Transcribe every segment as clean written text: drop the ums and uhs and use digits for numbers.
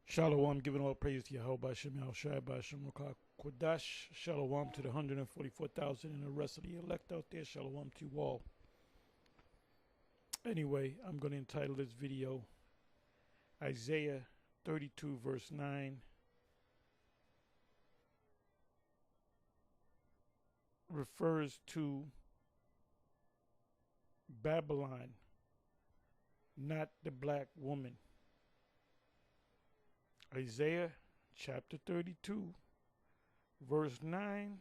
Shalom, giving all praise to Yahweh Shem Shai Bashem Rokah Kodash. Shalom to the 144,000 and the rest of the elect out there. Shalom to you all. Anyway, I'm going to entitle this video Isaiah 32 verse 9 refers to Babylon, not the black woman. Isaiah chapter 32 verse 9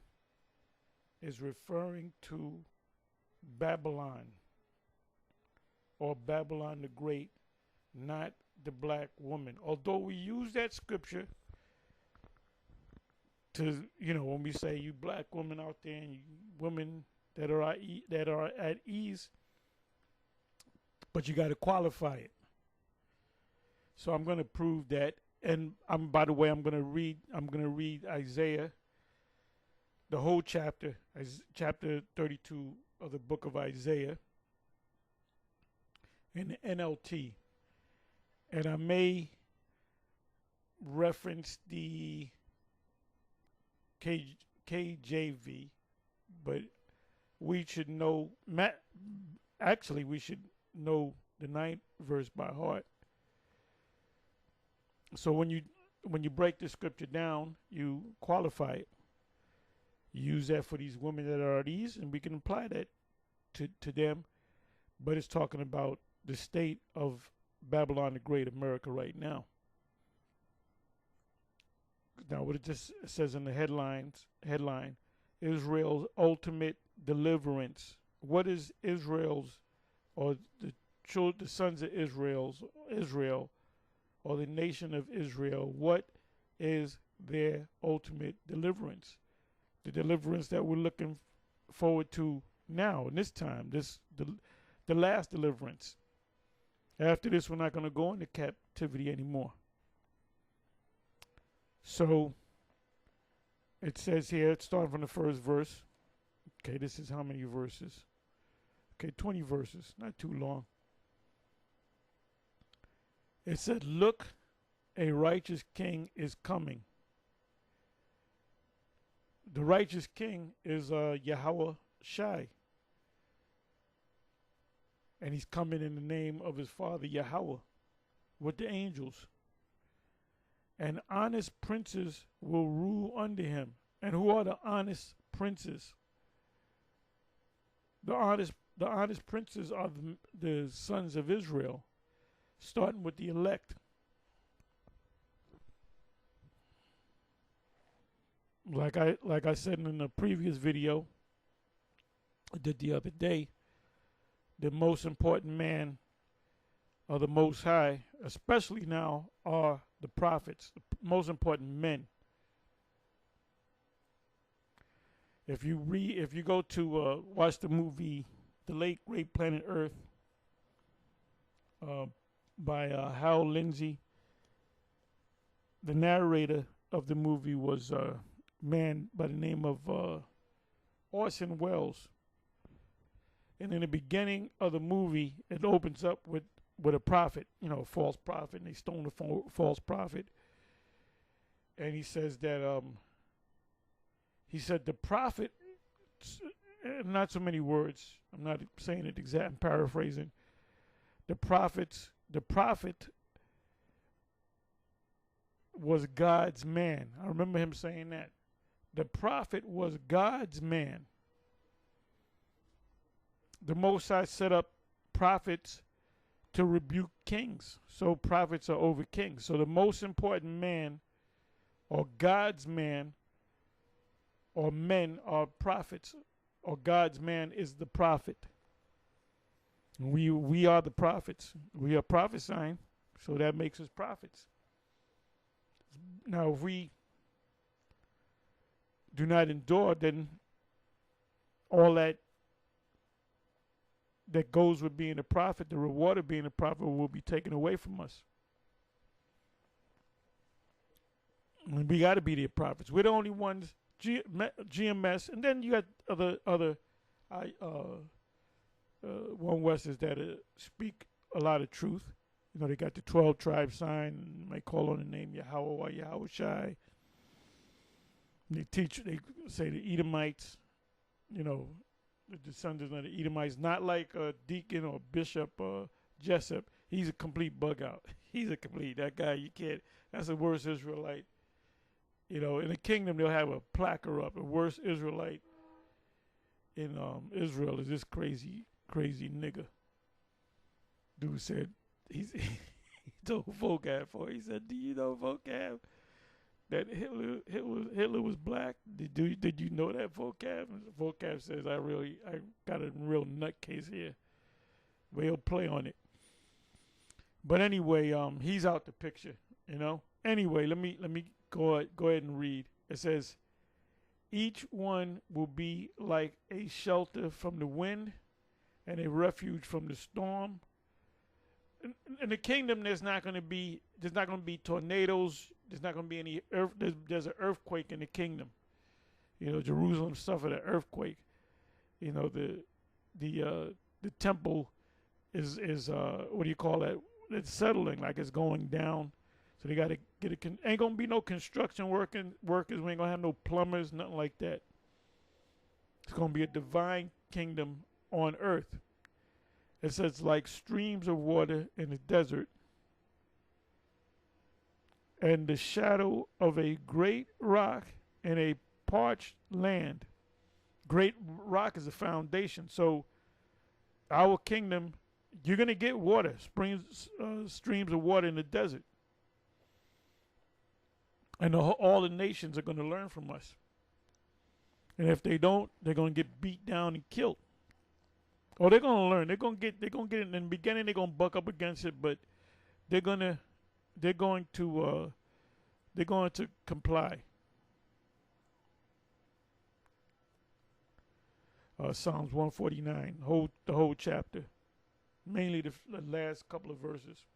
is referring to Babylon, or Babylon the Great, not the black woman. Although we use that scripture to, when we say you black women out there and you women that are at ease, but you got to qualify it. So I'm going to prove that. And by the way, I'm going to read Isaiah, the whole chapter, chapter 32 of the book of Isaiah in the NLT. And I may reference the KJV, but we should know, we should know the 9th verse by heart. So when you break the scripture down, you qualify it. You use that for these women that are at ease, and we can apply that to them. But it's talking about the state of Babylon the Great, America right now. Now, what it just says in the headline, Israel's ultimate deliverance. What is Israel's, or the sons of Israel, or the nation of Israel, what is their ultimate deliverance? The deliverance that we're looking forward to now, in this time, the last deliverance. After this, we're not going to go into captivity anymore. So it says here, it's starting from the first verse. Okay, this is how many verses? Okay, 20 verses, not too long. It said, look, a righteous king is coming. The righteous king is Yahweh Shai. And he's coming in the name of his father, Yahweh, with the angels. And honest princes will rule under him. And who are the honest princes? The honest princes are the sons of Israel, starting with the elect. Like I said in the previous video I did the other day, the most important man of the Most High, especially now, are the prophets, the most important men. If you go to watch the movie The Late Great Planet Earth by Hal Lindsey, the narrator of the movie was a man by the name of Orson Welles. And in the beginning of the movie, it opens up with a prophet, a false prophet, and they stone the false prophet. And he says that he said the prophet, not so many words, I'm not saying it exact, I'm paraphrasing. The prophet was God's man. I remember him saying that. The prophet was God's man. The Most High set up prophets to rebuke kings. So prophets are over kings. So the most important man, or God's man, or men are prophets, or God's man is the prophet. We are the prophets. We are prophesying, so that makes us prophets. Now, if we do not endure, then all that goes with being a prophet, the reward of being a prophet, will be taken away from us. And we got to be the prophets. We're the only ones, GMS, and then you got other one Westers that speak a lot of truth, They got the 12 tribe sign. You might call on the name Yahweh or Yahweh Shai. They say the Edomites, the descendants of the Edomites, not like a deacon or bishop or Jessup. He's a complete bug out. That guy, you can't, that's the worst Israelite. In the kingdom, they'll have a placard up. The worst Israelite in Israel is this crazy nigga. Dude said, he told vocab for it. He said, do you know vocab? That Hitler was black. Did you know that vocab? Vocab says I got a real nutcase here. But he'll play on it. But anyway, he's out the picture. Anyway, let me go ahead and read. It says, each one will be like a shelter from the wind and a refuge from the storm. In the kingdom, there's not going to be tornadoes. There's not going to be any earth. There's an earthquake in the kingdom. Jerusalem suffered an earthquake. The temple is what do you call that? It's settling, like it's going down. So they got to get it. Ain't gonna be no construction workers. We ain't gonna have no plumbers, nothing like that. It's gonna be a divine kingdom on earth. It says like streams of water in the desert, and the shadow of a great rock in a parched land. Great rock is a foundation. So our kingdom, you're going to get water, streams of water in the desert. And all the nations are going to learn from us. And if they don't, they're going to get beat down and killed. Or they're going to learn. They're going to get it in the beginning. They're going to buck up against it, but they're going to comply. Psalms 149, the whole chapter, mainly the last couple of verses.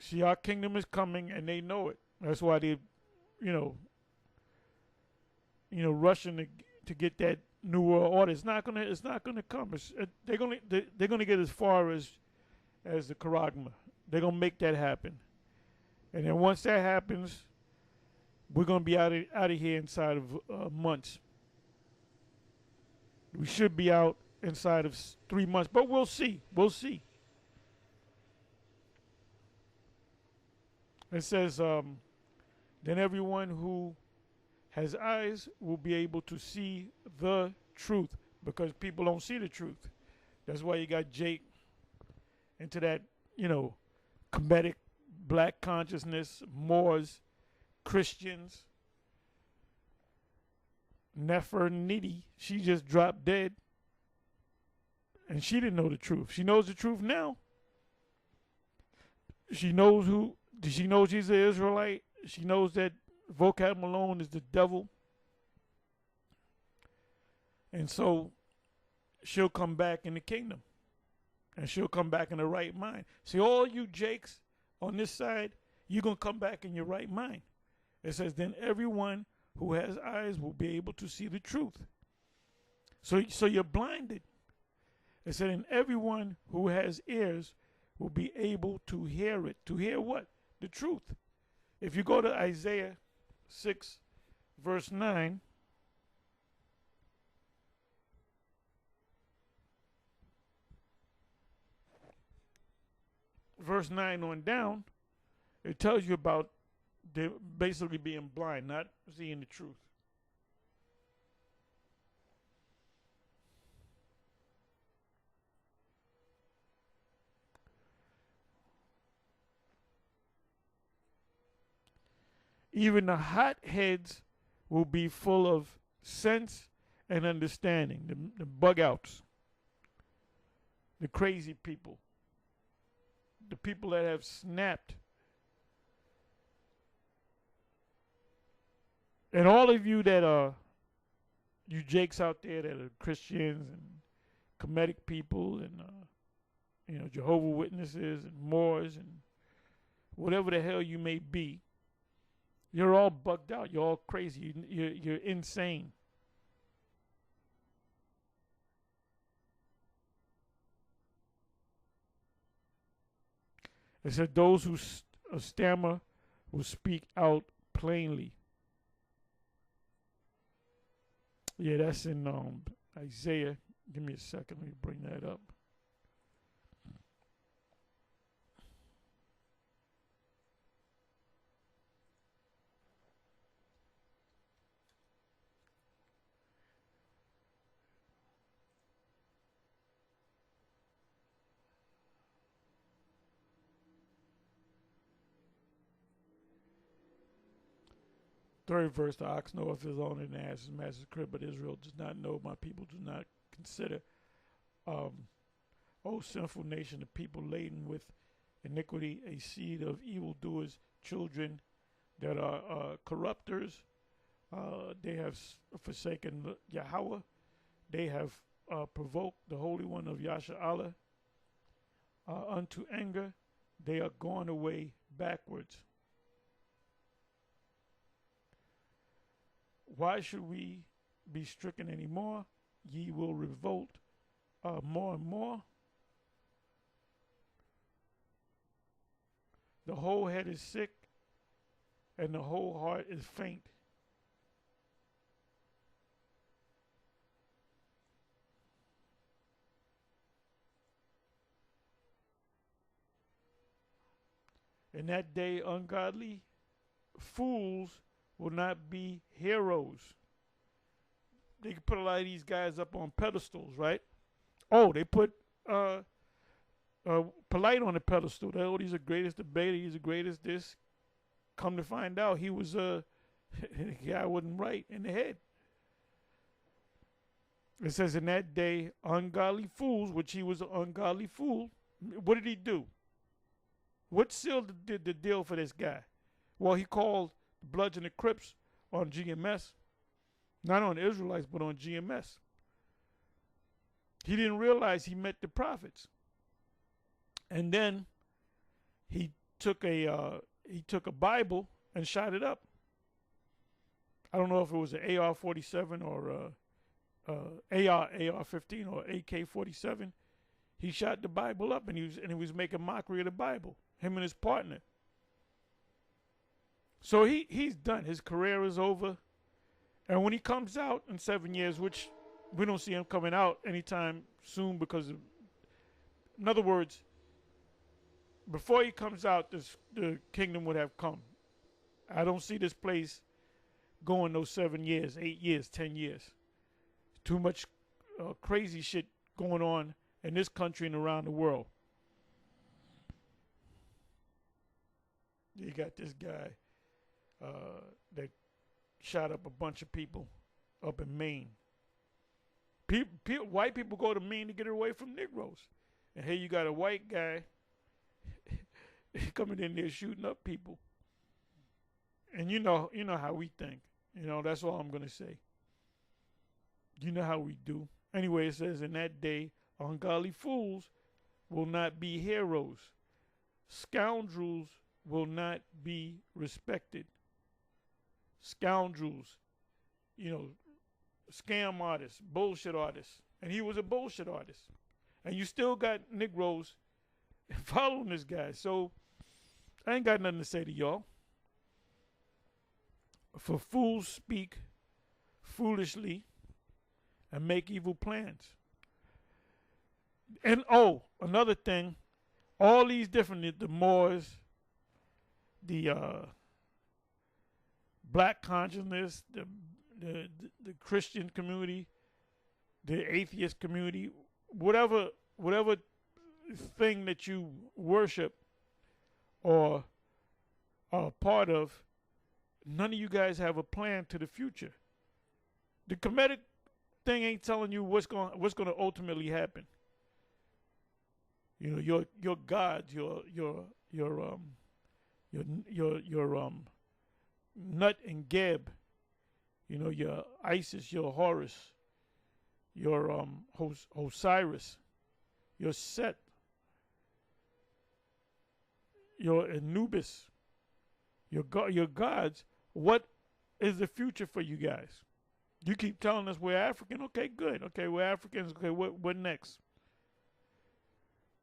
See, our kingdom is coming, and they know it. That's why they, rushing to get that new world order. It's not gonna come. They're gonna get as far as the charagma. They're gonna make that happen, and then once that happens, we're gonna be out of here inside of months. We should be out inside of 3 months, but we'll see. It says, then everyone who has eyes will be able to see the truth, because people don't see the truth. That's why you got Jake into that, comedic black consciousness, Moors, Christians. Nefertiti, she just dropped dead. And she didn't know the truth. She knows the truth now. She knows she's an Israelite. She knows that vocab Malone is the devil. And so she'll come back in the kingdom. And she'll come back in the right mind. See, all you Jakes on this side, you're going to come back in your right mind. It says, then everyone who has eyes will be able to see the truth. So you're blinded. It said, and everyone who has ears will be able to hear it. To hear what? The truth. If you go to Isaiah 6, verse 9, verse 9 on down, it tells you about basically being blind, not seeing the truth. Even the hotheads will be full of sense and understanding, the bug outs, the crazy people, the people that have snapped. And all of you that are, you Jakes out there that are Christians and comedic people and, Jehovah's Witnesses and Moors and whatever the hell you may be, you're all bugged out. You're all crazy. You're insane. It said those who stammer will speak out plainly. Yeah, that's in Isaiah. Give me a second. Let me bring that up. Third verse, the ox knoweth his own and the ass his master's crib, but Israel does not know, my people do not consider. O sinful nation, the people laden with iniquity, a seed of evildoers, children that are corrupters. They have forsaken Yahweh. They have provoked the Holy One of Yasha unto anger. They are gone away backwards. Why should we be stricken anymore? Ye will revolt more and more. The whole head is sick, and the whole heart is faint. In that day, ungodly fools will not be heroes. They can put a lot of these guys up on pedestals, right? Oh, they put Polite on the pedestal. Oh, he's the greatest debater. He's the greatest this. Come to find out, he was the guy wasn't right in the head. It says, in that day, ungodly fools, which he was an ungodly fool. What did he do? What sealed the deal for this guy? Well, he called the Bloods and the Crips on GMS. Not on the Israelites, but on GMS. He didn't realize he met the prophets. And then he took a Bible and shot it up. I don't know if it was an AR-47 or AR-15 or AK-47. He shot the Bible up, and he was making mockery of the Bible. Him and his partner. So he's done. His career is over. And when he comes out in 7 years, which we don't see him coming out anytime soon, because in other words, before he comes out, the kingdom would have come. I don't see this place going those 7 years, 8 years, 10 years. Too much crazy shit going on in this country and around the world. You got this guy that shot up a bunch of people up in Maine. White people go to Maine to get away from Negroes. And here you got a white guy coming in there shooting up people. And you know how we think. That's all I'm going to say. You know how we do. Anyway, it says, in that day, ungodly fools will not be heroes. Scoundrels will not be respected. Scoundrels, scam artists, bullshit artists. And he was a bullshit artist. And you still got Negroes following this guy. So I ain't got nothing to say to y'all. For fools speak foolishly and make evil plans. And another thing, all these different, the Moors, the black consciousness, the Christian community, the atheist community, whatever thing that you worship or are part of, none of you guys have a plan to the future. The Kemetic thing ain't telling you what's going to ultimately happen. Your gods, your Nut and Geb, your Isis, your Horus, your Osiris, your Set, your Anubis, your gods. What is the future for you guys? You keep telling us we're African. Okay, good. Okay, we're Africans. Okay, what next?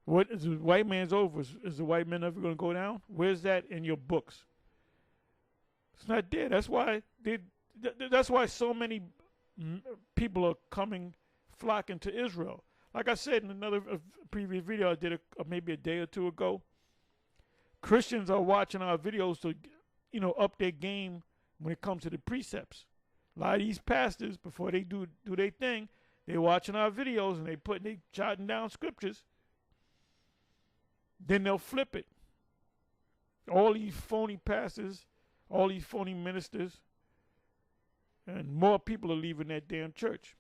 What is the white man's over? Is the white man ever going to go down? Where's that in your books? It's not there. That's why so many people are flocking to Israel. Like I said in another previous video I did maybe a day or two ago, Christians are watching our videos to, up their game when it comes to the precepts. A lot of these pastors, before they do their thing, they watching our videos and they jotting down scriptures. Then they'll flip it. All these phony pastors, all these phony ministers, and more people are leaving that damn church.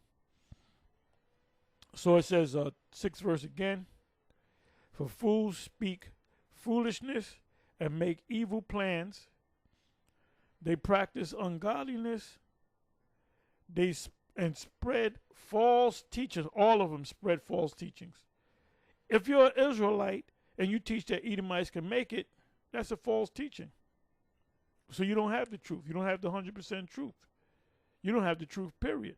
So it says, 6th verse again, for fools speak foolishness and make evil plans. They practice ungodliness. And spread false teachings. All of them spread false teachings. If you're an Israelite and you teach that Edomites can make it, that's a false teaching. So you don't have the truth. You don't have the 100% truth. You don't have the truth, period.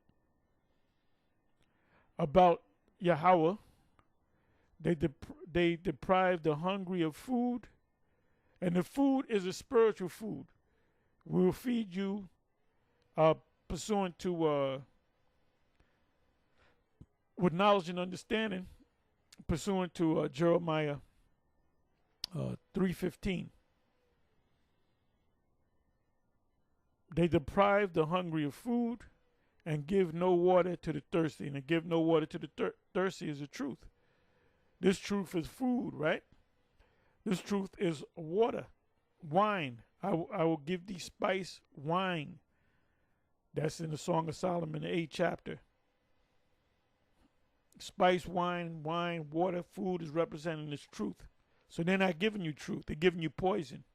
About Yahweh, they deprive the hungry of food, and the food is a spiritual food. We will feed you pursuant to with knowledge and understanding, pursuant to Jeremiah 3:15. They deprive the hungry of food and give no water to the thirsty. And to give no water to the thirsty is the truth. This truth is food, right? This truth is water, wine. I will give thee spice, wine. That's in the Song of Solomon, the 8th chapter. Spice, wine, water, food is representing this truth. So they're not giving you truth. They're giving you poison.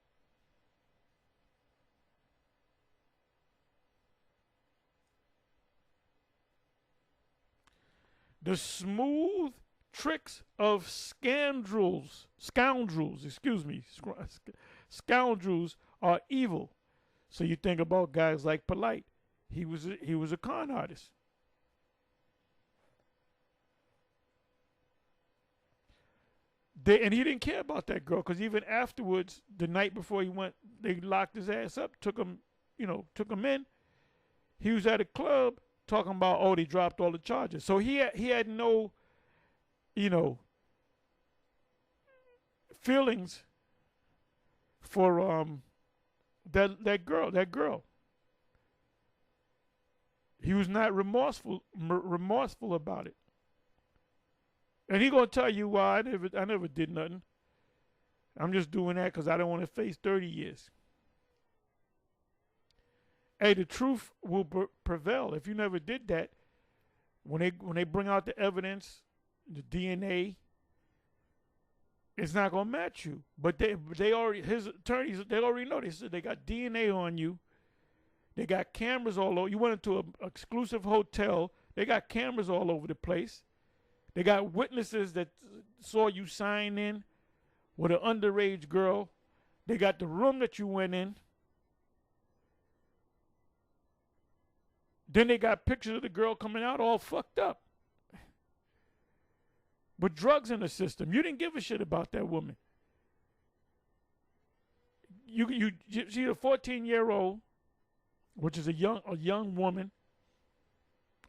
The smooth tricks of scoundrels are evil. So you think about guys like Polite. He was a con artist. And he didn't care about that girl, because even afterwards, the night before he went, they locked his ass up, took him in. He was at a club talking about, they dropped all the charges. So he had no, feelings for that girl. He was not remorseful about it. And he gonna tell you why I never did nothing. I'm just doing that because I don't want to face 30 years. Hey, the truth will prevail. If you never did that, when they bring out the evidence, the DNA, it's not gonna match you. But his attorneys, they already know. They said they got DNA on you. They got cameras all over. You went into an exclusive hotel. They got cameras all over the place. They got witnesses that saw you sign in with an underage girl. They got the room that you went in. Then they got pictures of the girl coming out all fucked up. With drugs in the system. You didn't give a shit about that woman. She's a 14-year-old, which is a young woman,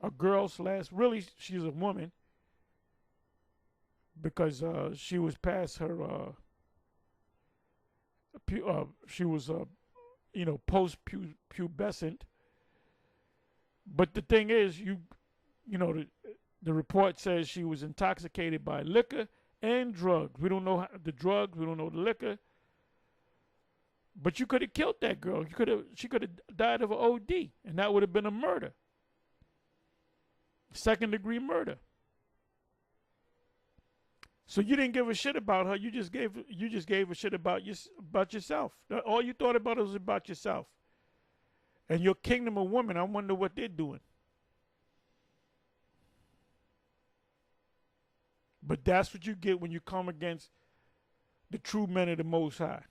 a girl / really she's a woman, because she was past her she was post-pubescent. But the thing is, the report says she was intoxicated by liquor and drugs. We don't know the drugs, we don't know the liquor. But you could have killed that girl. She could have died of an OD, and that would have been a murder. 2nd-degree murder. So you didn't give a shit about her. You just gave a shit about yourself. All you thought about was about yourself. And your kingdom of women, I wonder what they're doing. But that's what you get when you come against the true men of the Most High.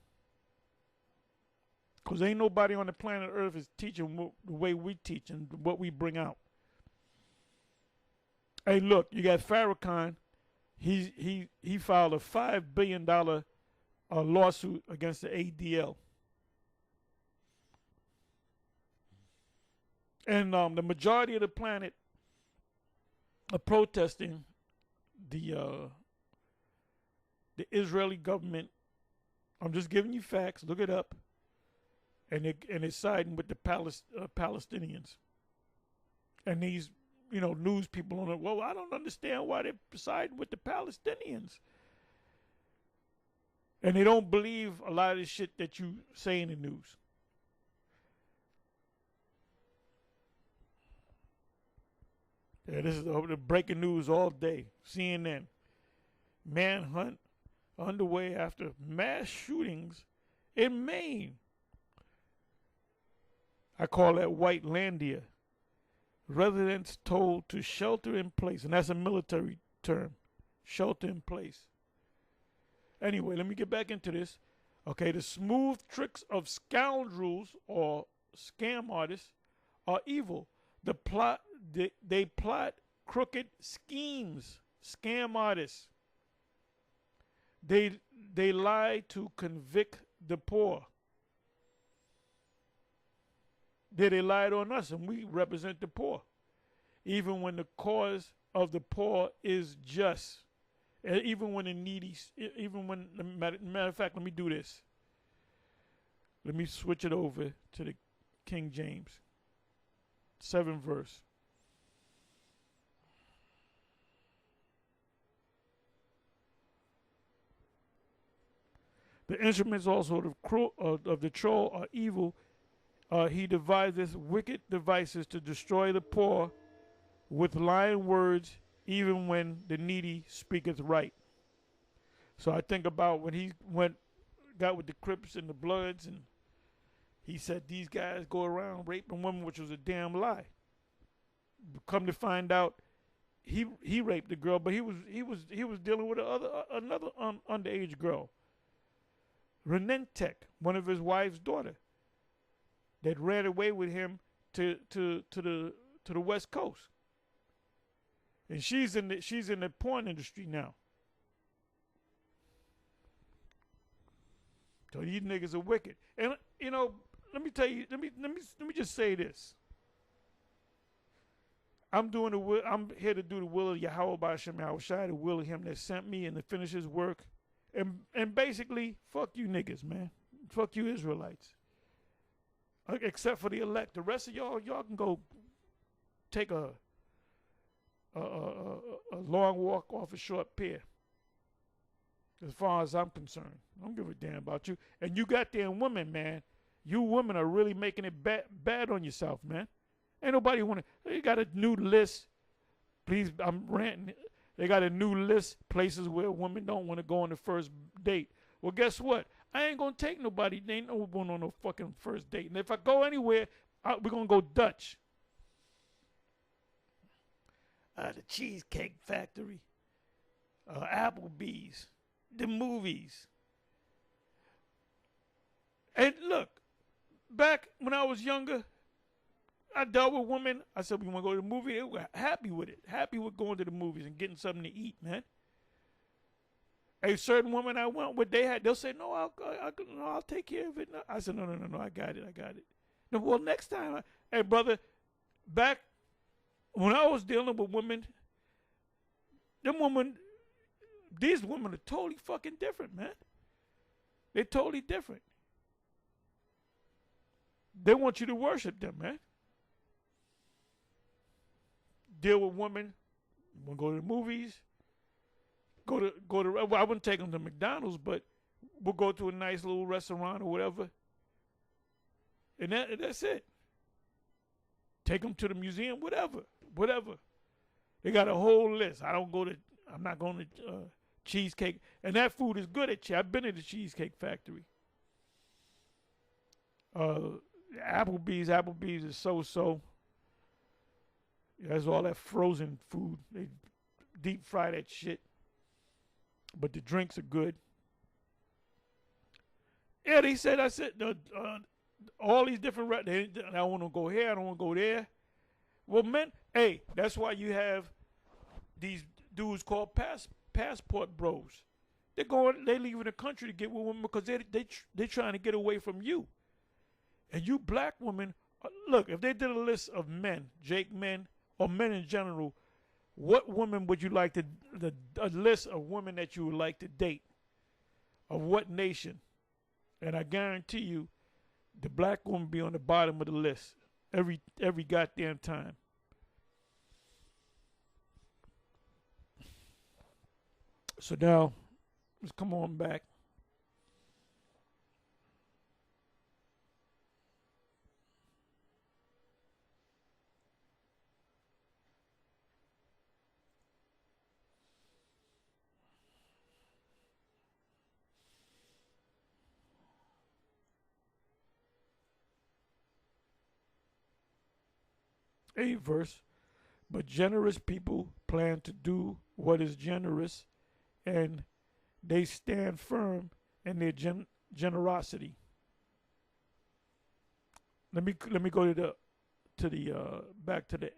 Because ain't nobody on the planet Earth is teaching the way we teach and what we bring out. Hey, look, you got Farrakhan. he filed a $5 billion lawsuit against the ADL. And the majority of the planet are protesting the Israeli government. I'm just giving you facts. Look it up. And it's siding with the Palestinians. And these, news people on it. Well, I don't understand why they're siding with the Palestinians. And they don't believe a lot of the shit that you say in the news. Yeah, this is the breaking news all day. CNN. Manhunt underway after mass shootings in Maine. I call that Whitelandia. Residents told to shelter in place. And that's a military term. Shelter in place. Anyway, let me get back into this. Okay, the smooth tricks of scoundrels or scam artists are evil. They plot crooked schemes. Scam artists. They lie to convict the poor. They lied on us, and we represent the poor. Even when the cause of the poor is just. Even when the needy, matter of fact, let me do this. Let me switch it over to the King James. 7th verse. The instruments also of the troll are evil. He devises wicked devices to destroy the poor with lying words, even when the needy speaketh right. So I think about when he got with the Crips and the Bloods, and he said these guys go around raping women, which was a damn lie. Come to find out, he raped the girl, but he was dealing with another underage girl, Renentek, one of his wife's daughter, that ran away with him to the West Coast. And she's in the porn industry now. So these niggas are wicked. And let me tell you, let me just say this. I'm here to do the will of Yahweh B'Shem Yahushai, the will of him that sent me, and to finish his work. And basically, fuck you niggas, man. Fuck you Israelites. Except for the elect. The rest of y'all can go take a long walk off a short pier. As far as I'm concerned, I don't give a damn about you. And you goddamn women, man. You women are really making it bad on yourself, man. Ain't nobody want to. You got a new list. Please, I'm ranting. They got a new list places where women don't want to go on the first date. Well, guess what? I ain't gonna take nobody. They ain't no going on no fucking first date. And if I go anywhere, we're gonna go Dutch. The Cheesecake Factory, Applebee's, the movies. And look, back when I was younger, I dealt with women. I said, we want to go to the movie. They were happy with it. Happy with going to the movies and getting something to eat, man. A certain woman I went with, they'll say, no, I'll take care of it. No. I said, no, I got it. No, well, next time, hey, brother, back when I was dealing with women, these women are totally fucking different, man. They're totally different. They want you to worship them, man. Deal with women. Want to go to the movies. Go to. Well, I wouldn't take them to McDonald's, but we'll go to a nice little restaurant or whatever. And that's it. Take them to the museum, whatever. They got a whole list. I'm not going to Cheesecake. And that food is good at I've been at the Cheesecake Factory. Applebee's is so. That's all that frozen food. They deep fry that shit. But the drinks are good. Yeah, I said, all these different, I don't want to go here, I don't want to go there. Well, man, hey, that's why you have these dudes called passport bros. They leaving the country to get with women because they trying to get away from you. And you black women, look, if they did a list of men, Jake men, or men in general, what women would you like to, a list of women that you would like to date? Of what nation? And I guarantee you, the black woman be on the bottom of the list every goddamn time. So now, let's come on back. A verse, but generous people plan to do what is generous, and they stand firm in their generosity. Let me go to the back to the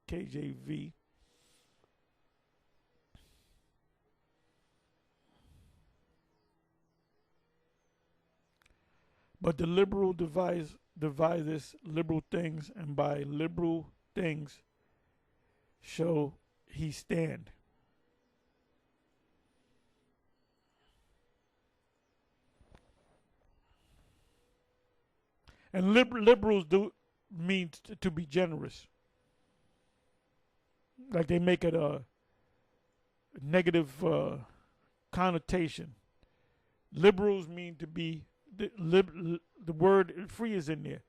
KJV. But the liberal deviseth liberal things, and by liberal things shall he stand. And liberals do mean to be generous. Like they make it a negative connotation. Liberals mean to be, the word free is in there,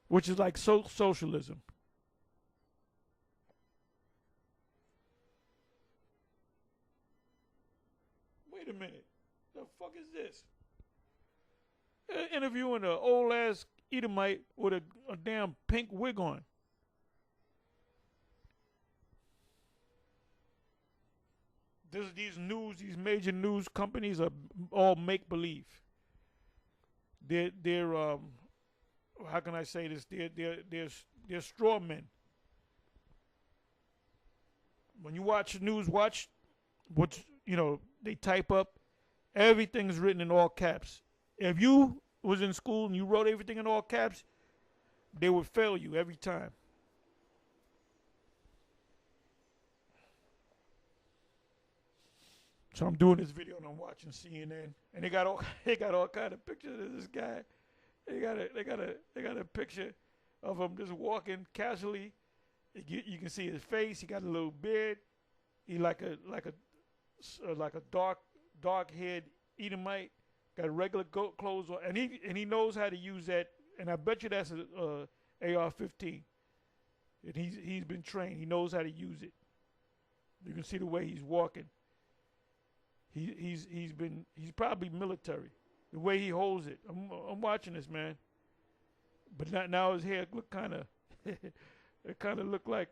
which is like socialism. Wait a minute. The fuck is this? Interviewing an old ass Edomite with a damn pink wig on. These major news companies are all make believe. They're how can I say this? They're straw men. When you watch news, watch what they type up. Everything's written in all caps. If you was in school and you wrote everything in all caps, they would fail you every time. So I'm doing this video and I'm watching CNN, and they got all kind of pictures of this guy. They got a picture of him just walking casually. You can see his face. He got a little beard. He like a dark haired Edomite. Got regular goat clothes on, and he knows how to use that. And I bet you that's a AR-15. And he's been trained. He knows how to use it. You can see the way he's walking. He's probably military. The way he holds it. I'm watching this, man. But now his hair look kind of it kind of look like,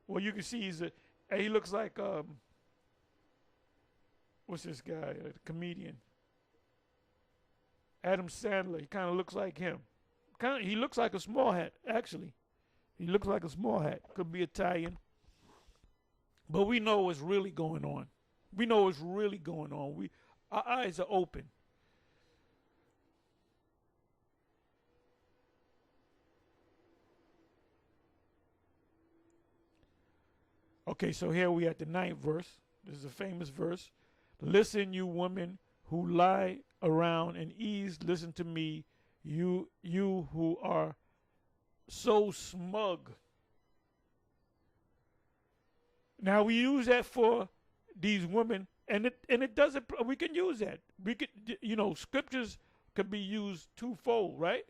well, you can see he looks like what's this guy? A comedian. Adam Sandler. He kind of looks like him. He looks like a small hat, actually. He looks like a small hat. Could be Italian. But we know what's really going on. We know what's really going on. Our eyes are open. Okay, so here we at the 9th verse. This is a famous verse. Listen, you women who lie around and ease, listen to me, you who are so smug. Now we use that for these women, and it doesn't. We can use that. We could, scriptures could be used twofold, right?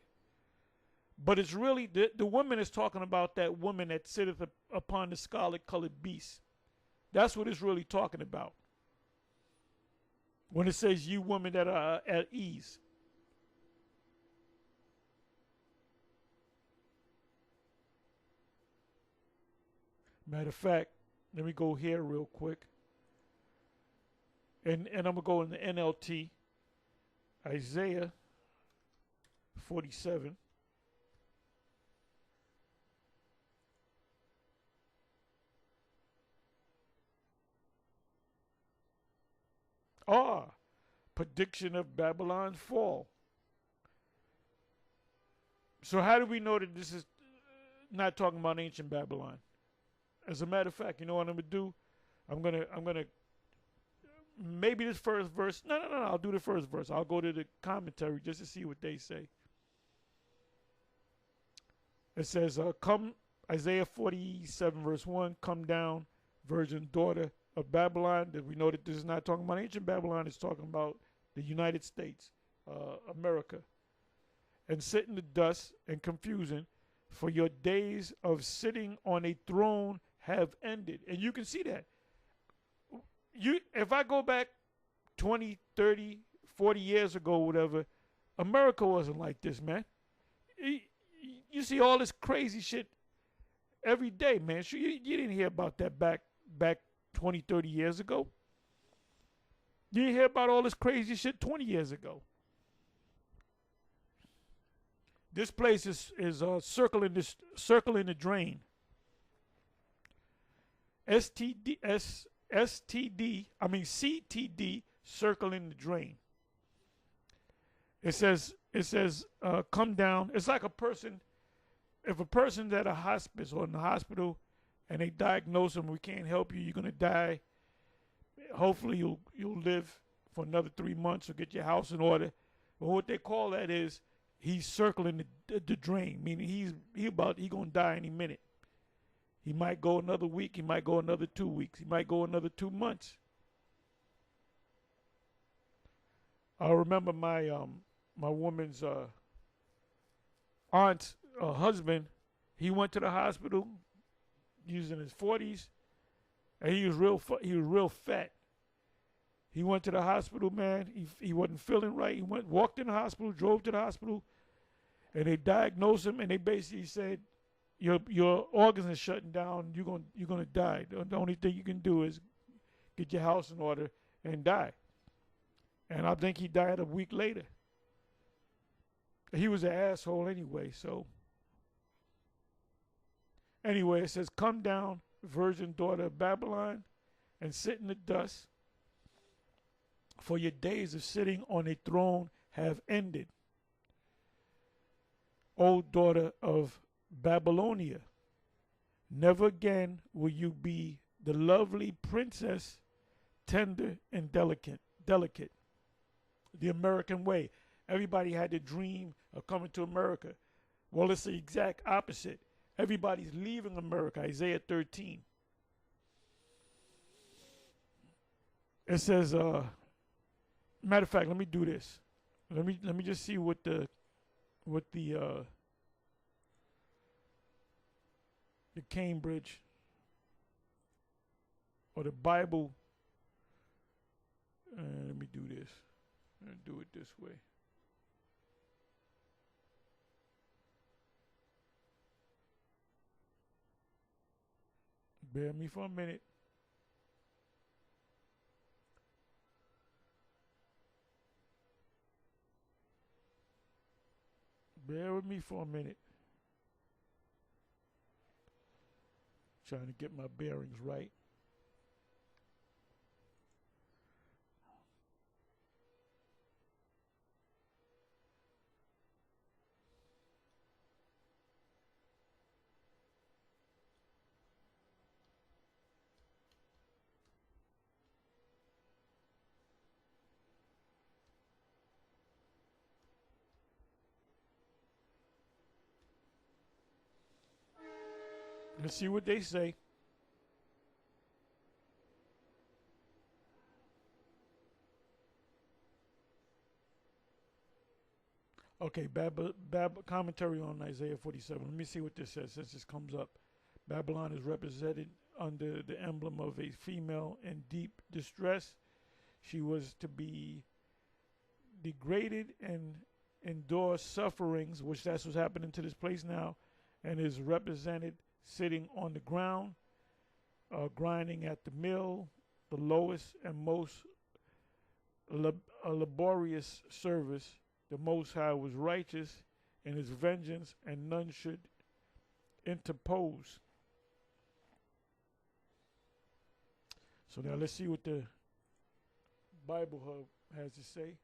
But it's really the woman is talking about that woman that sitteth upon the scarlet-colored beast. That's what it's really talking about. When it says you women that are at ease. Matter of fact, let me go here real quick. And I'm going to go in the NLT. Isaiah 47. Prediction of Babylon's fall. So how do we know that this is not talking about ancient Babylon? As a matter of fact, you know what I'm gonna do? I'm gonna maybe this first verse. No. I'll do the first verse. I'll go to the commentary just to see what they say. It says, "Come, Isaiah 47 verse 1. Come down, virgin daughter of Babylon." That we know that this is not talking about ancient Babylon. It's talking about the United States, America. "And sit in the dust and confusion, for your days of sitting on a throne have ended." And you can see that. If I go back 20, 30, 40 years ago, whatever, America wasn't like this, man. You see all this crazy shit every day, man. Sure, you didn't hear about that back 20, 30 years ago. You didn't hear about all this crazy shit 20 years ago. This place is circling the drain. CTD circling the drain. It says come down. It's like a person. If a person's at a hospice or in the hospital and they diagnose them, we can't help you, you're gonna die. Hopefully you'll live for another 3 months or get your house in order. But what they call that is he's circling the drain, meaning he gonna die any minute. He might go another week. He might go another 2 weeks. He might go another 2 months. I remember my woman's aunt's husband. He went to the hospital. He was in his 40s, and he was real fat. He went to the hospital, man. He wasn't feeling right. He walked in the hospital, drove to the hospital, and they diagnosed him, and they basically said, your organs are shutting down. You're gonna die. The only thing you can do is get your house in order and die. And I think he died a week later. He was an asshole anyway. So anyway, it says, "Come down, virgin daughter of Babylon, and sit in the dust, for your days of sitting on a throne have ended. O daughter of Babylonia, never again will you be the lovely princess, tender and delicate. The American way. Everybody had the dream of coming to America. Well, it's the exact opposite. Everybody's leaving America. Isaiah 13. It says, matter of fact, let me do this. Let me just see what the Cambridge or the Bible. Let me do this. I'm gonna do it this way. Bear me for a minute. Bear with me for a minute. Trying to get my bearings right. Let's see what they say. Okay, commentary on Isaiah 47. Let me see what this says since this comes up. Babylon is represented under the emblem of a female in deep distress. She was to be degraded and endure sufferings, which that's what's happening to this place now, and is represented sitting on the ground, grinding at the mill, the lowest and most laborious service. The Most High was righteous in his vengeance, and none should interpose. So now let's see what the Bible Hub has to say.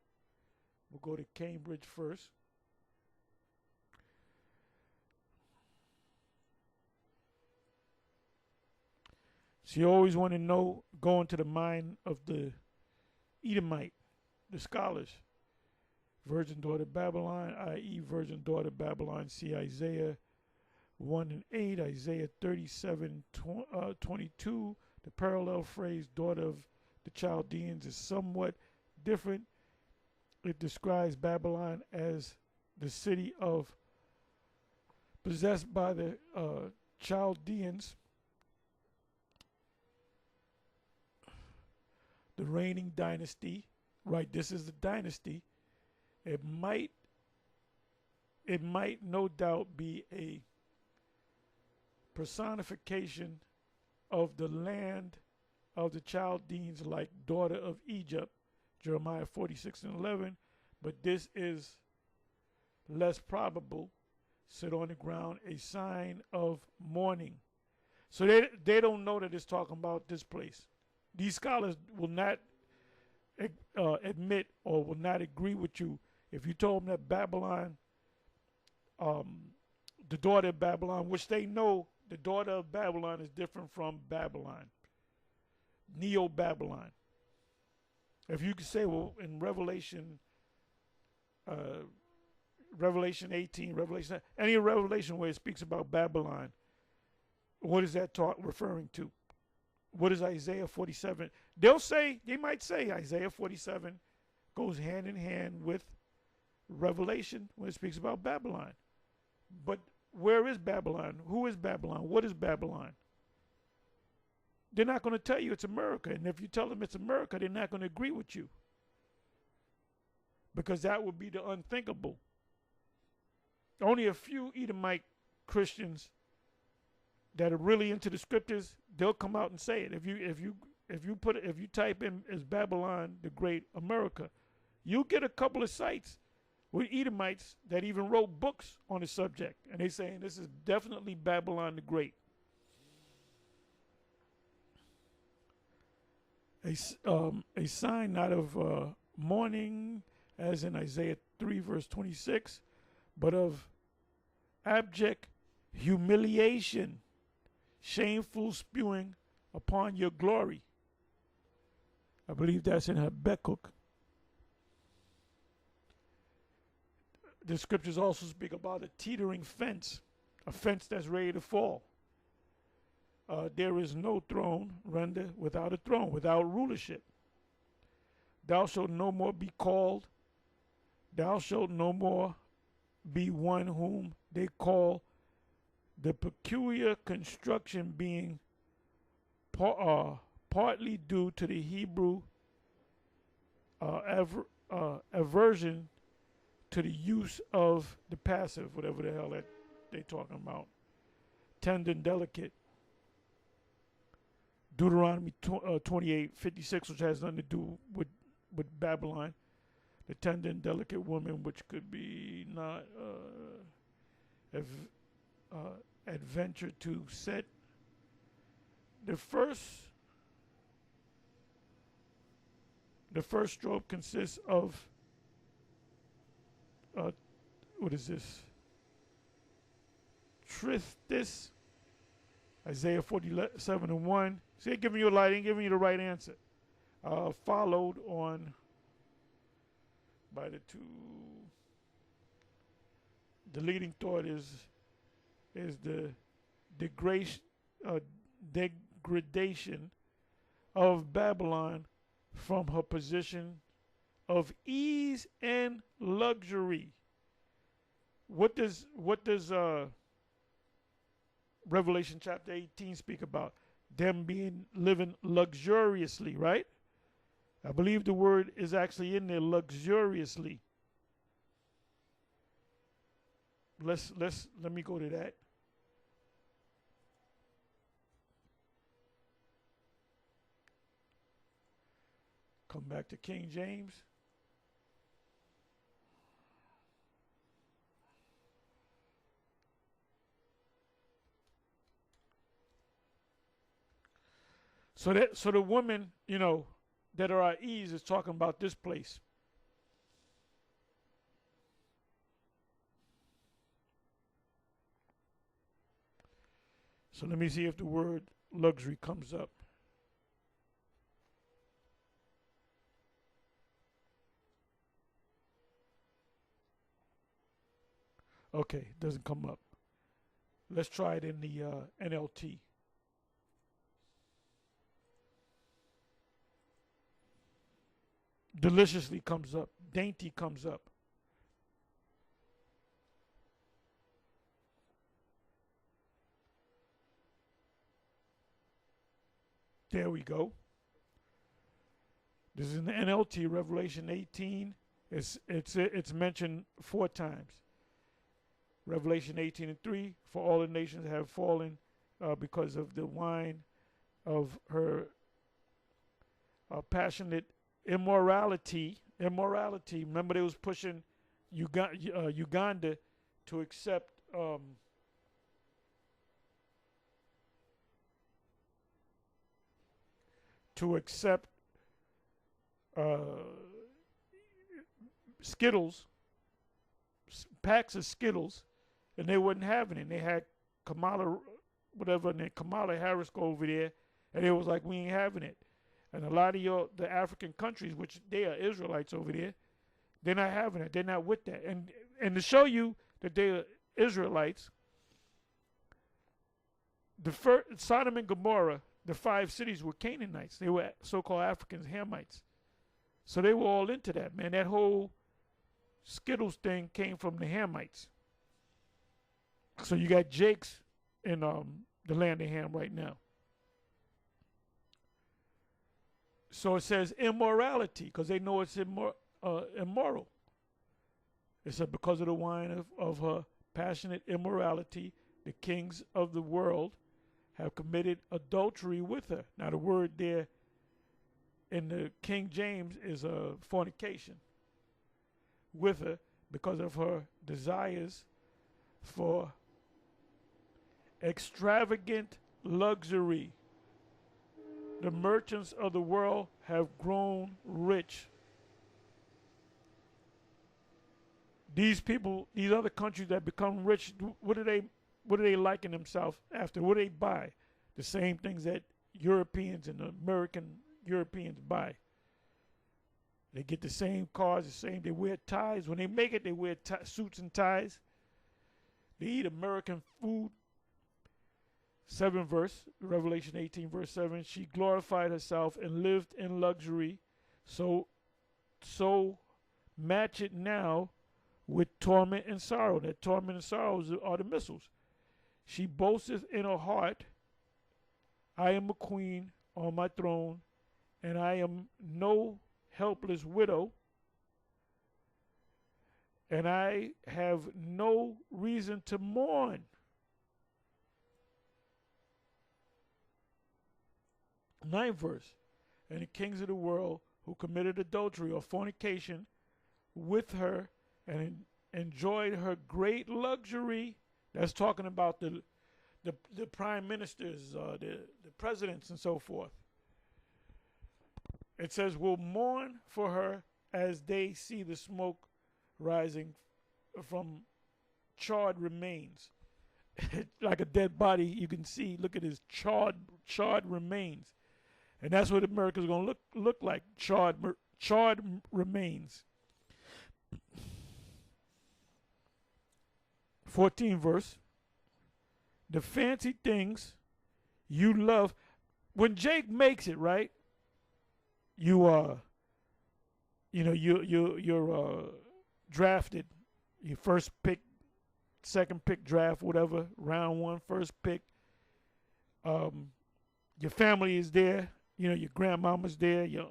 We'll go to Cambridge first. So you always want to know, go into the mind of the Edomite, the scholars. Virgin daughter Babylon, i.e., virgin daughter Babylon. See Isaiah 1 and 8, Isaiah 37, 22. The parallel phrase, daughter of the Chaldeans, is somewhat different. It describes Babylon as the city of possessed by the Chaldeans, the reigning dynasty. Right, this is the dynasty. It might no doubt be a personification of the land of the Chaldeans, like daughter of Egypt, Jeremiah 46 and 11, but this is less probable. Sit on the ground, a sign of mourning. So they don't know that it's talking about this place. These scholars will not admit or will not agree with you if you told them that Babylon, the daughter of Babylon, which they know the daughter of Babylon is different from Babylon, Neo-Babylon. If you could say, well, in Revelation 18, Revelation, any revelation where it speaks about Babylon, what is that referring to? What is Isaiah 47? They might say Isaiah 47 goes hand in hand with Revelation when it speaks about Babylon. But where is Babylon? Who is Babylon? What is Babylon? They're not going to tell you it's America. And if you tell them it's America, they're not going to agree with you. Because that would be the unthinkable. Only a few Edomite Christians that are really into the scriptures, they'll come out and say it. If you type in as Babylon the Great America, you'll get a couple of sites with Edomites that even wrote books on the subject, and they saying this is definitely Babylon the Great. A sign not of mourning, as in Isaiah 3 verse 26, but of abject humiliation, shameful spewing upon your glory. I believe that's in Habakkuk. The scriptures also speak about a teetering fence, a fence that's ready to fall. There is no throne, render, without a throne, without rulership. Thou shalt no more be called, thou shalt no more be one whom they call, the peculiar construction being partly due to the Hebrew aversion to the use of the passive, whatever the hell that they talking about. Tender and delicate. Deuteronomy 28:56, which has nothing to do with Babylon. The tender and delicate woman, which could be not adventure to set. The first stroke consists of what is this? Tristis, Isaiah 47 and 1. See, it giving you a light, ain't giving you the right answer. Followed on by the two. The leading thought is the degradation of Babylon from her position of ease and luxury. What does Revelation chapter 18 speak about? Them living luxuriously, right? I believe the word is actually in there, luxuriously. Let me go to that. Come back to King James. So the woman, that are at ease is talking about this place. So let me see if the word luxury comes up. Okay, doesn't come up. Let's try it in the NLT. Deliciously comes up. Dainty comes up. There we go. This is in the NLT, Revelation 18. It's mentioned 4 times. Revelation 18:3, for all the nations have fallen because of the wine of her passionate immorality. Immorality. Remember, they was pushing Uganda to accept uh, Skittles, packs of Skittles, and they wasn't having it. And they had Kamala, whatever, and then Kamala Harris go over there, and it was like, we ain't having it. And a lot of the African countries, which they are Israelites over there, they're not having it. They're not with that. And to show you that they are Israelites, the first, Sodom and Gomorrah, the 5 cities were Canaanites. They were so-called Africans, Hamites. So they were all into that, man. That whole Skittles thing came from the Hamites. So you got Jake's in the land of Ham right now. So it says immorality, because they know it's immoral. It said, because of the wine of her passionate immorality, the kings of the world have committed adultery with her. Now the word there in the King James is fornication with her, because of her desires for extravagant luxury. The merchants of the world have grown rich. These people, these other countries that become rich, what do they liken themselves after? What do they buy? The same things that Europeans and American Europeans buy. They get the same cars, the same. They wear ties. When they make it, they wear suits and ties. They eat American food. 7th verse, Revelation 18, verse 7. She glorified herself and lived in luxury. So match it now with torment and sorrow. That torment and sorrow are the missiles. She boasteth in her heart, I am a queen on my throne, and I am no helpless widow, and I have no reason to mourn. Ninth verse, and the kings of the world who committed adultery or fornication with her and enjoyed her great luxury. That's talking about the prime ministers, the presidents and so forth. It says, will mourn for her as they see the smoke rising from charred remains. Like a dead body, you can see, look at his charred remains. And that's what America's going to look like, charred remains. 14th verse. The fancy things you love. When Jake makes it, right? You're drafted. Your first pick, second pick draft, whatever, round 1, first pick. Your family is there. You know, your grandmama's there. Your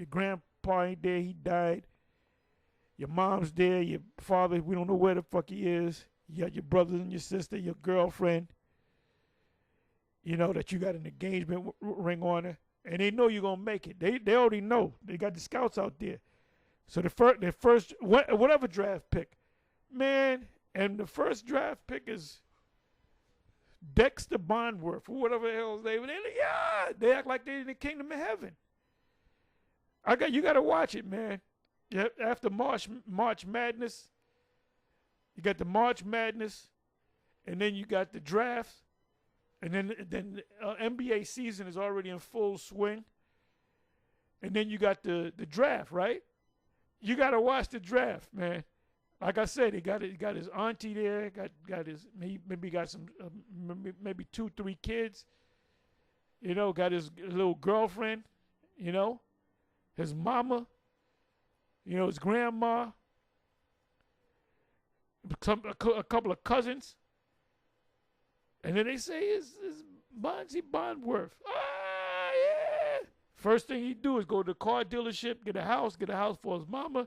grandpa ain't there. He died. Your mom's there. Your father, we don't know where the fuck he is. You got your brothers and your sister, your girlfriend. You know that you got an engagement ring on her, and they know you're gonna make it. They already know. They got the scouts out there. So the first whatever draft pick, man, and the first draft pick is Dexter Bondworth, or whatever the hell they act like they're in the kingdom of heaven. You got to watch it, man. Yeah, after March Madness, you got the March Madness, and then you got the draft, and then NBA season is already in full swing, and then you got the draft, right? You got to watch the draft, man. Like I said, he got his auntie there, got his maybe got some maybe 2-3 kids, got his little girlfriend, his mama, his grandma, a couple of cousins, and then they say is Bonzi Bondworth. Ah, yeah. First thing he do is go to the car dealership, get a house for his mama.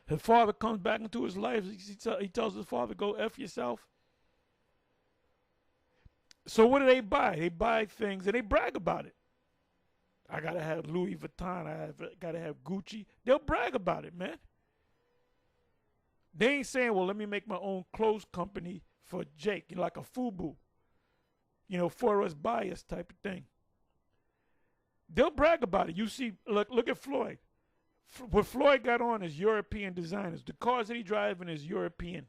His father comes back into his life. He tells his father, "Go F yourself." So what do they buy? They buy things and they brag about it. I gotta have Louis Vuitton. Gotta have Gucci. They'll brag about it, man. They ain't saying, "Well, let me make my own clothes company for Jake," like a FUBU, for us, by us type of thing. They'll brag about it. You see, look at Floyd. What Floyd got on is European designers. The cars that he driving is European.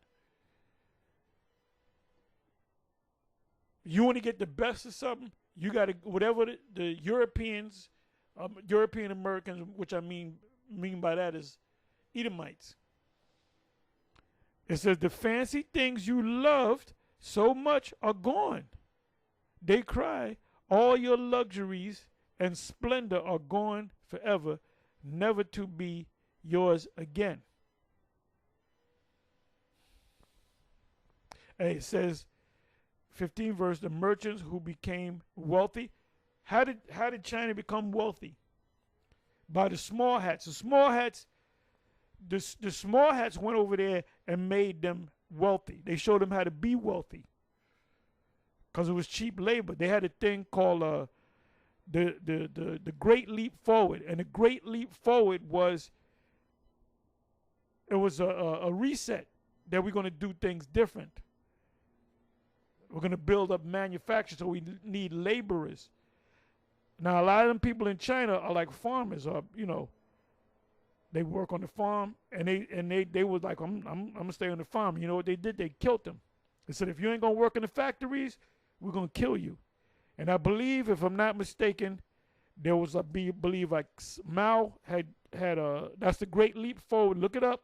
You want to get the best of something, you got to, whatever the Europeans, European Americans, which I mean by that is Edomites. It says the fancy things you loved so much are gone. They cry, all your luxuries and splendor are gone forever, never to be yours again. And it says, 15 verse, the merchants who became wealthy. How did China become wealthy? By the small hats. The small hats went over there and made them wealthy. They showed them how to be wealthy because it was cheap labor. They had a thing called the Great Leap Forward, and the Great Leap Forward was a reset that we're going to do things different. We're going to build up manufacturing, so we need laborers. Now, a lot of them people in China are like farmers, or they work on the farm, and they was like, I'm gonna stay on the farm. You know what they did? They killed them. They said, if you ain't gonna work in the factories, we're gonna kill you. And I believe, if I'm not mistaken, there was believe like Mao had that's the Great Leap Forward. Look it up,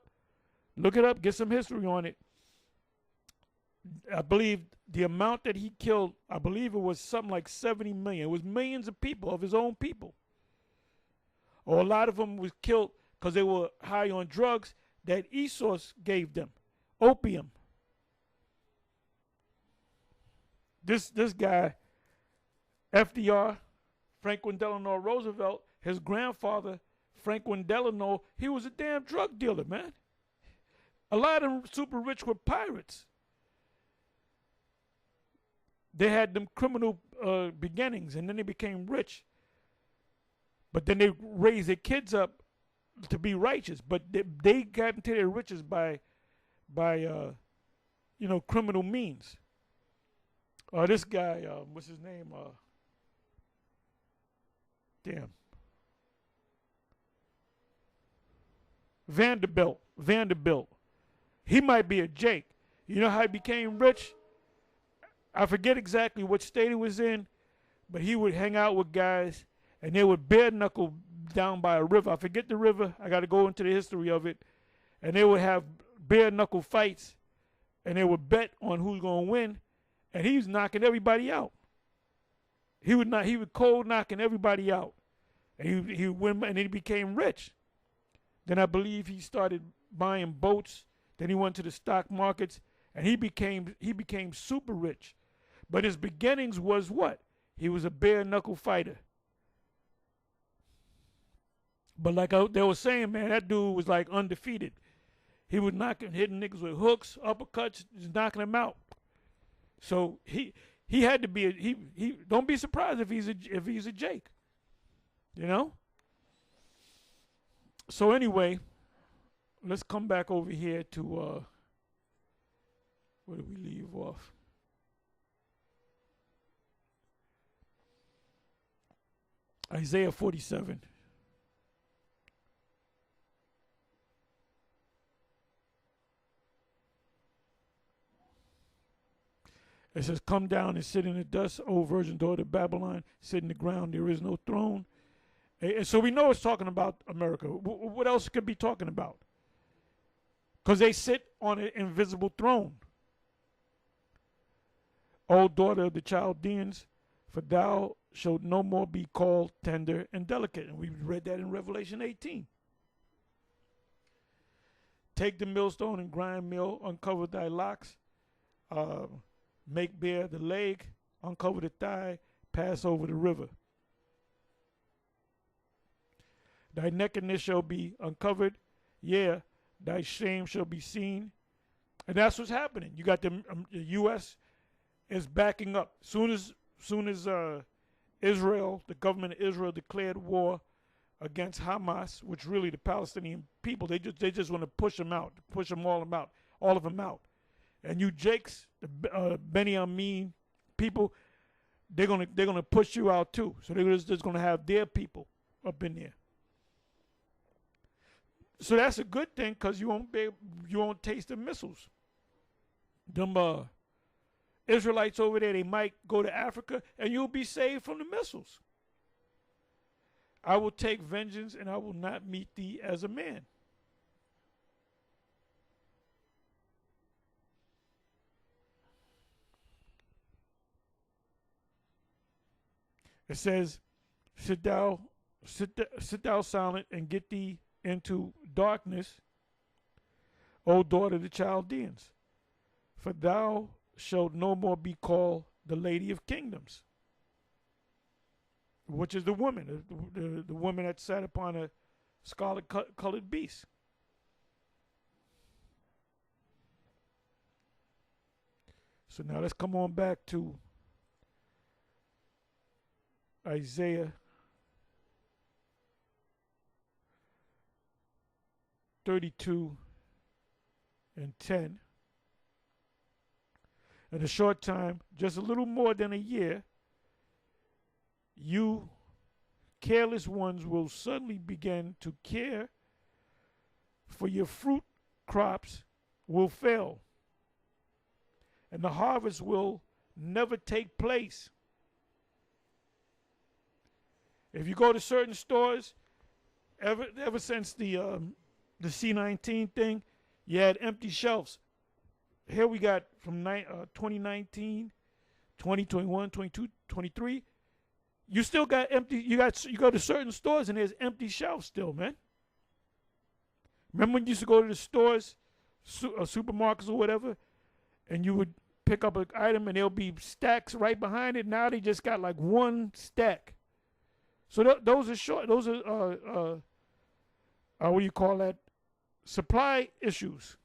get some history on it. I believe the amount that he killed, I believe it was something like 70 million. It was millions of people, of his own people. Or a lot of them was killed because they were high on drugs that Esau gave them, opium. This guy, FDR, Franklin Delano Roosevelt, his grandfather, Franklin Delano, he was a damn drug dealer, man. A lot of them super rich were pirates. They had them criminal beginnings, and then they became rich. But then they raised their kids up to be righteous. But they got into their riches by criminal means. This guy, what's his name? Vanderbilt. He might be a Jake. You know how he became rich? I forget exactly what state he was in, but he would hang out with guys, and they would bare knuckle down by a river. I forget the river. I got to go into the history of it. And they would have bare knuckle fights, and they would bet on who's going to win, and he was knocking everybody out. He would cold knocking everybody out, and he would win, and then he became rich. Then I believe he started buying boats. Then he went to the stock markets, and he became super rich. But his beginnings was what? He was a bare knuckle fighter. But like they were saying, man, that dude was like undefeated. He was hitting niggas with hooks, uppercuts, just knocking them out. So he had to be he don't be surprised if he's a Jake. You know? So anyway, let's come back over here to where did we leave off? Isaiah 47. It says, come down and sit in the dust, O virgin daughter of Babylon, sit in the ground, there is no throne. And so we know it's talking about America. What else could be talking about? Because they sit on an invisible throne. O daughter of the Chaldeans, for thou shalt no more be called tender and delicate. And we read that in Revelation 18. Take the millstone and grind meal, uncover thy locks, make bare the leg, uncover the thigh, pass over the river. Thy nakedness shall be uncovered, yeah, thy shame shall be seen. And that's what's happening. You got the U.S. is backing up. Soon as Israel, the government of Israel, declared war against Hamas, which really the Palestinian people, they just want to push them out, push them all of them out. And you Jakes, the Benjamin people, they're gonna push you out too. So they're just gonna have their people up in there. So that's a good thing, because you won't taste the missiles. Them Israelites over there, they might go to Africa and you'll be saved from the missiles. I will take vengeance and I will not meet thee as a man. It says, sit thou silent and get thee into darkness, O daughter of the Chaldeans, for thou shalt no more be called the lady of kingdoms, which is the woman, the woman that sat upon a scarlet colored beast. So now let's come on back to Isaiah 32 and 10. In a short time, just a little more than a year, you careless ones will suddenly begin to care, for your fruit crops will fail, and the harvest will never take place. If you go to certain stores, ever since the C-19 thing, you had empty shelves. Here we got from 2019, 2021, 22, 23. You still got empty. You go to certain stores and there's empty shelves still, man. Remember when you used to go to the stores, supermarkets or whatever, and you would pick up an item and there'll be stacks right behind it. Now they just got like one stack. So those are short. Those are what do you call that? Supply issues.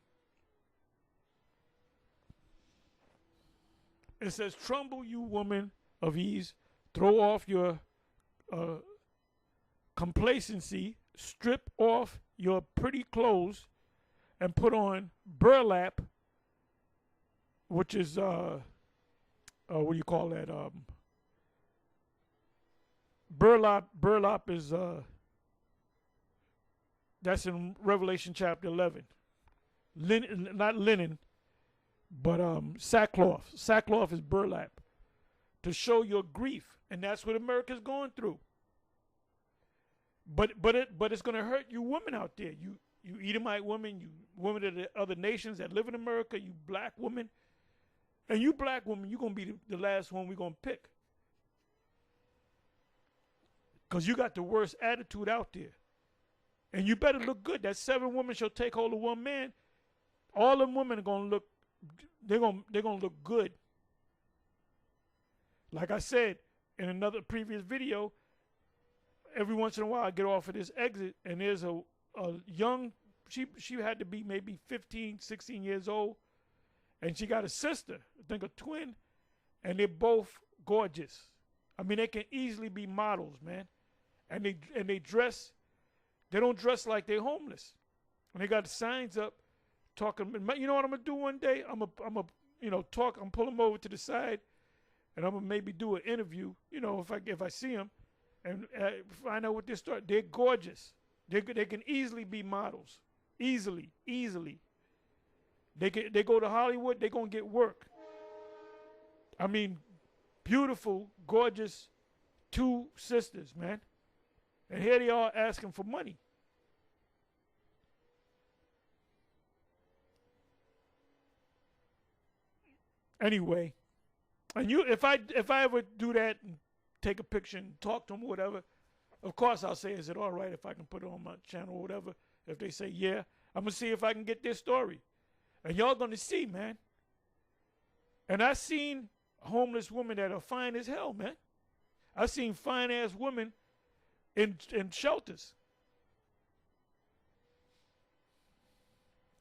It says, "Tremble, you woman of ease, throw off your complacency, strip off your pretty clothes, and put on burlap," which is what do you call that? Burlap is that's in Revelation chapter 11. Linen, not linen, but sackcloth. Sackcloth is burlap, to show your grief, and that's what America's going through. But it's going to hurt you women out there. You Edomite women, you women of the other nations that live in America, you black women, and you black women, you're going to be the last one we're going to pick, because you got the worst attitude out there. And you better look good. That 7 women shall take hold of one man. All them women are gonna look. They're gonna look good. Like I said in another previous video, every once in a while I get off of this exit and there's a young. She had to be maybe 15, 16 years old, and she got a sister, I think a twin, and they're both gorgeous. I mean, they can easily be models, man. And they dress. They don't dress like they're homeless. And they got signs up talking. You know what I'm gonna do one day? I'm gonna talk. I'm pull them over to the side, and I'm gonna maybe do an interview. If I see them, and find out what they start. They're gorgeous. They can easily be models. Easily. They go to Hollywood. They're gonna get work. I mean, beautiful, gorgeous two sisters, man. And here they are asking for money. Anyway, and if I ever do that and take a picture and talk to them or whatever, of course I'll say, is it all right if I can put it on my channel or whatever? If they say yeah, I'm gonna see if I can get their story, and y'all gonna see, man. And I seen homeless women that are fine as hell, man. I seen fine ass women in shelters.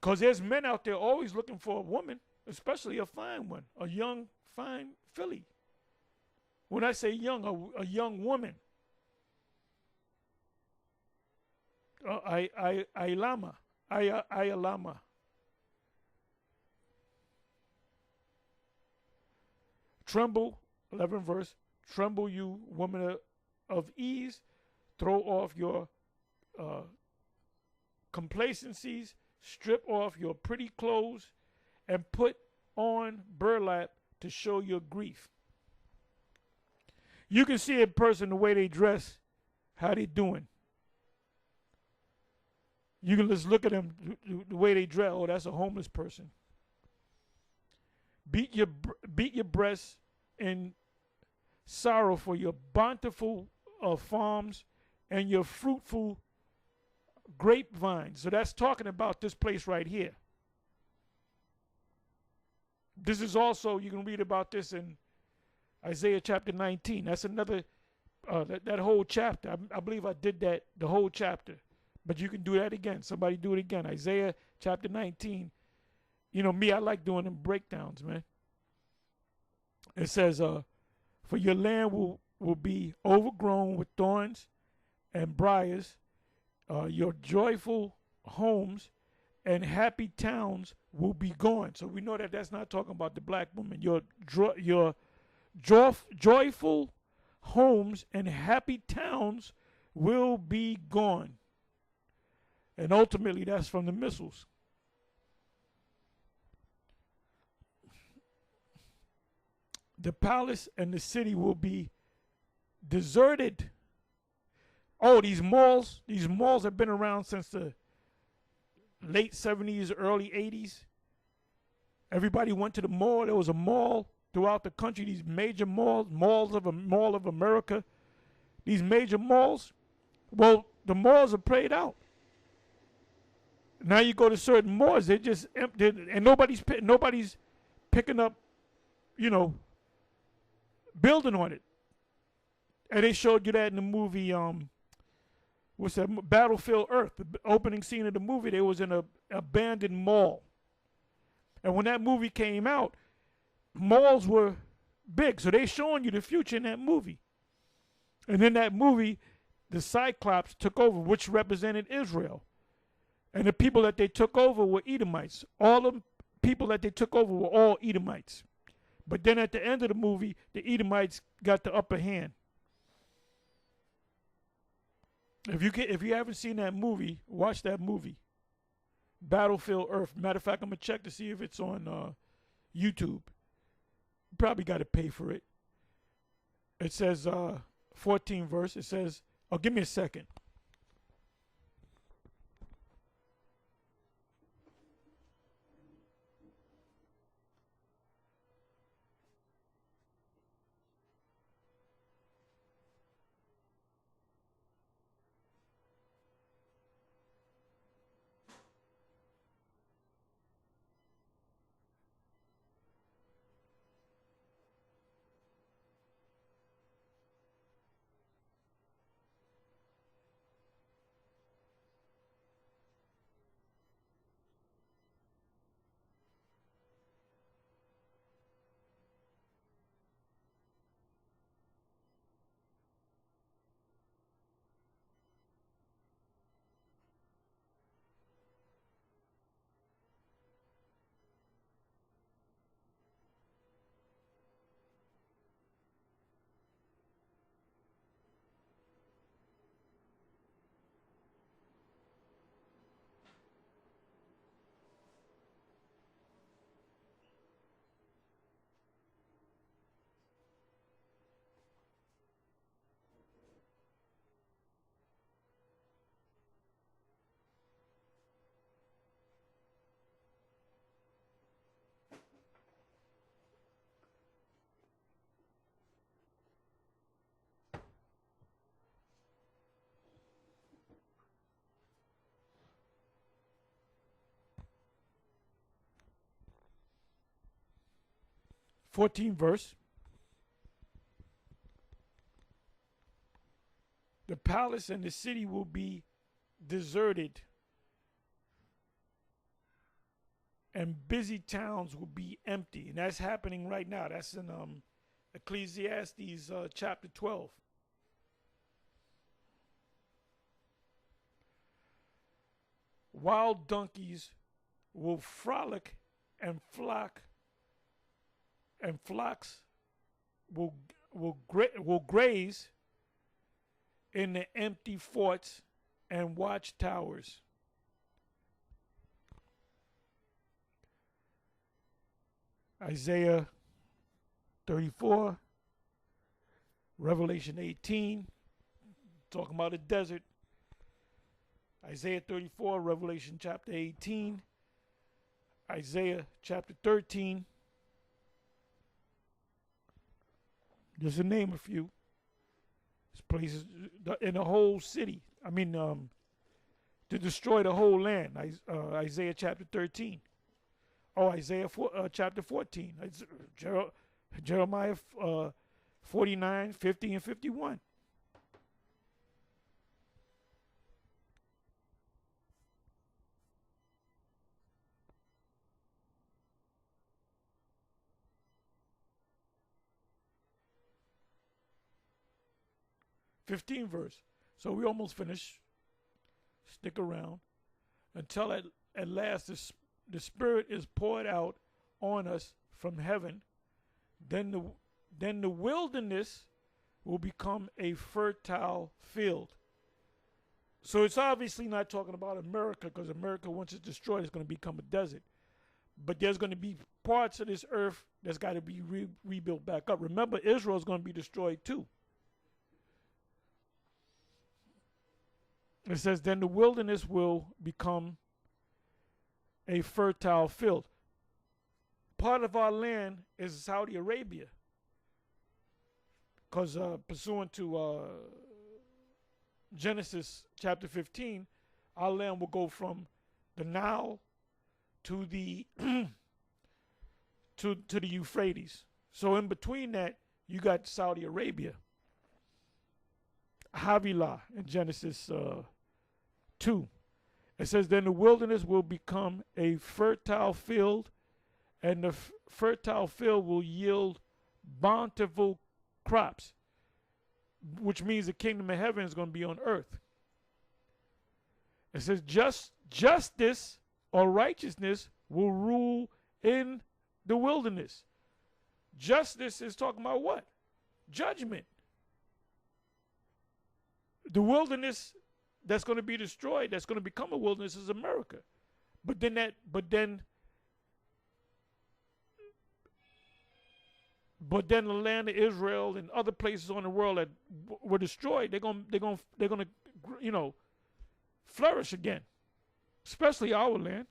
Cause there's men out there always looking for a woman, especially a fine one, a young, fine filly. When I say young, a young woman. Ayalama. Tremble, 11th verse. Tremble, you woman of ease. Throw off your complacencies. Strip off your pretty clothes and put on burlap to show your grief. You can see a person the way they dress, how they doing. You can just look at them the way they dress. Oh, that's a homeless person. Beat your breasts in sorrow for your bountiful farms and your fruitful grapevines. So that's talking about this place right here. This is also, you can read about this in Isaiah chapter 19. That's another, that whole chapter. I believe I did that, the whole chapter. But you can do that again. Somebody do it again. Isaiah chapter 19. You know me, I like doing them breakdowns, man. It says, for your land will be overgrown with thorns and briars. Your joyful homes and happy towns will be gone. So we know that that's not talking about the black woman. Your joyful homes and happy towns will be gone. And ultimately, that's from the missiles. The palace and the city will be deserted. Oh, these malls have been around since the late 70s, early 80s. Everybody went to the mall. There was a mall throughout the country, these major malls, Mall of America, these major malls. Well, the malls are played out. Now you go to certain malls, they're just empty, and nobody's picking up, building on it. And they showed you that in the movie, what's that? Battlefield Earth. The opening scene of the movie, they was in a abandoned mall. And when that movie came out, malls were big, so they showing you the future in that movie. And in that movie, the Cyclops took over, which represented Israel. And the people that they took over were Edomites. All the people that they took over were all Edomites. But then at the end of the movie, the Edomites got the upper hand. If you haven't seen that movie, watch that movie. Battlefield Earth. Matter of fact, I'm gonna check to see if it's on YouTube. You probably got to pay for it. It says 14 verse. It says, oh, give me a second. 14th verse. The palace and the city will be deserted, and busy towns will be empty. And that's happening right now. That's in Ecclesiastes chapter 12. Wild donkeys will frolic, and flocks will graze in the empty forts and watchtowers. Isaiah 34, Revelation 18, talking about the desert. Isaiah 34, Revelation chapter 18, Isaiah chapter 13. Just to name a few. This places in the whole city. I mean, to destroy the whole land. Isaiah chapter 13. Oh, Isaiah chapter 14. Jeremiah 49, 50, and 51. Verse. So we almost finished. Stick around until at last the Spirit is poured out on us from heaven. Then the wilderness will become a fertile field. So it's obviously not talking about America, because America, once it's destroyed, is going to become a desert. But there's going to be parts of this earth that's got to be rebuilt back up. Remember, Israel is going to be destroyed too. It says, then the wilderness will become a fertile field. Part of our land is Saudi Arabia, because pursuant to Genesis chapter 15, our land will go from the Nile to the to the Euphrates. So in between that, you got Saudi Arabia. Havilah in Genesis 2. It says, then the wilderness will become a fertile field, and the fertile field will yield bountiful crops, which means the kingdom of heaven is going to be on earth. It says, justice or righteousness will rule in the wilderness. Justice is talking about what? Judgment. The wilderness that's going to be destroyed, that's going to become a wilderness, is America. But then the land of Israel and other places on the world that were destroyed, they're going to flourish again, especially our land.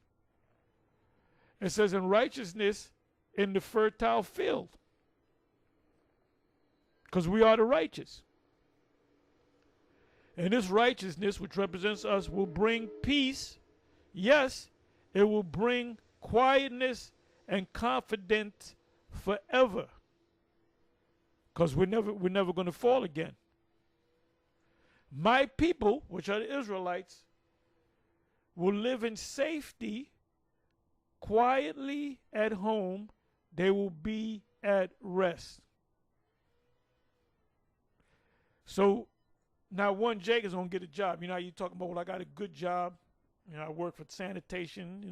It says, in righteousness in the fertile field, because we are the righteous. And this righteousness, which represents us, will bring peace. Yes, it will bring quietness and confidence forever, because we're never going to fall again. My people, which are the Israelites, will live in safety, quietly at home. They will be at rest. So now one Jake is going to get a job. You know how you talking about, well, I got a good job. You know, I work for sanitation,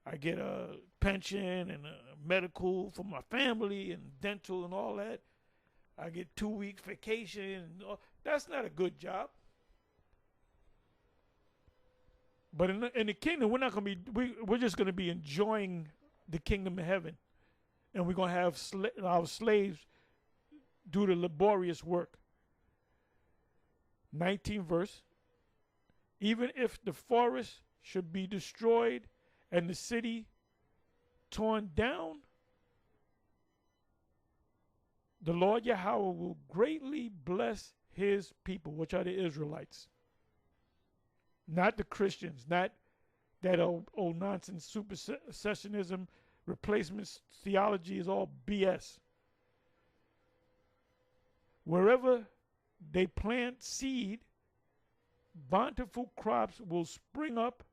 I get a pension and a medical for my family and dental and all that. I get 2 weeks vacation. And that's not a good job. But in the kingdom, we're just going to be enjoying the kingdom of heaven. And we're going to have our slaves do the laborious work. 19th verse. Even if the forest should be destroyed and the city torn down, the Lord Yahweh will greatly bless his people, which are the Israelites. Not the Christians, not that old nonsense supersessionism Replacement theology is all BS. Wherever they plant seed, bountiful crops will spring up.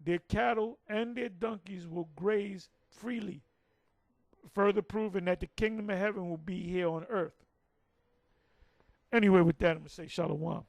Their cattle and their donkeys will graze freely, further proving that the kingdom of heaven will be here on earth. Anyway, with that, I'm going to say shalom.